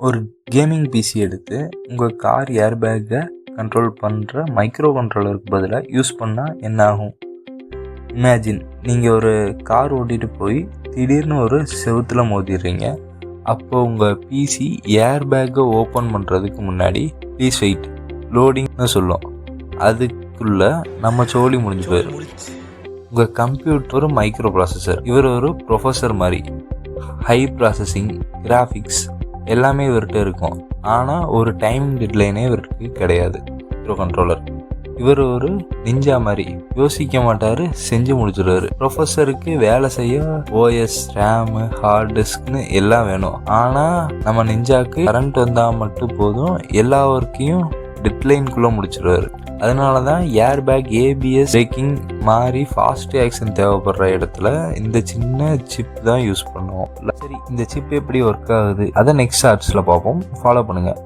ஒரு gaming PC எடுத்து உங்கள் கார் ஏர்பேக்கை கண்ட்ரோல் பண்ணுற மைக்ரோ கண்ட்ரோலருக்கு பதிலாக யூஸ் பண்ணால் என்ன ஆகும்? இமேஜின், நீங்கள் ஒரு கார் ஓட்டிகிட்டு போய் திடீர்னு ஒரு செவுத்தில் மோதிடுறீங்க. அப்போ உங்கள் பிசி ஏர்பேக்கை ஓப்பன் பண்ணுறதுக்கு முன்னாடி ப்ளீஸ் வெயிட், லோடிங்னு சொல்லும். அதுக்குள்ளே நம்ம சோழி முடிஞ்சு போயிடும். உங்கள் கம்ப்யூட்டர் ஒரு மைக்ரோ ப்ராசஸர், இவர் ஒரு ப்ரொஃபஸர் மாதிரி. ஹை ப்ராசஸிங், கிராஃபிக்ஸ் எல்லாமே இவர்கிட்ட இருக்கும். ஆனால் ஒரு டைம் டெட்லைனே இவருக்கு கிடையாது. மைக்ரோ கண்ட்ரோலர் இவர் ஒரு நிஞ்சா மாதிரி, யோசிக்க மாட்டார், செஞ்சு முடிச்சிடுவார். ப்ரொஃபஸருக்கு வேலை செய்ய ஓஎஸ், ரேமு, ஹார்ட் டிஸ்க்னு எல்லாம் வேணும். ஆனால் நம்ம நிஞ்சாக்கு கரண்ட் வந்தால் மட்டும் போதும், எல்லா ஒர்க்கையும் டெட்லைனுக்குள்ளே முடிச்சிடுவார். அதனால தான் ஏர்பேக், ஏபிஎஸ், பிரேக்கிங் மாதிரி ஃபாஸ்ட் ஆக்ஷன் தேவைப்படுற இடத்துல இந்த சின்ன சிப் தான் யூஸ் பண்ணுவோம். சரி, இந்த சிப் எப்படி ஒர்க் ஆகுது அதை நெக்ஸ்ட் ஷார்ட்ஸில் பார்ப்போம். ஃபாலோ பண்ணுங்கள்.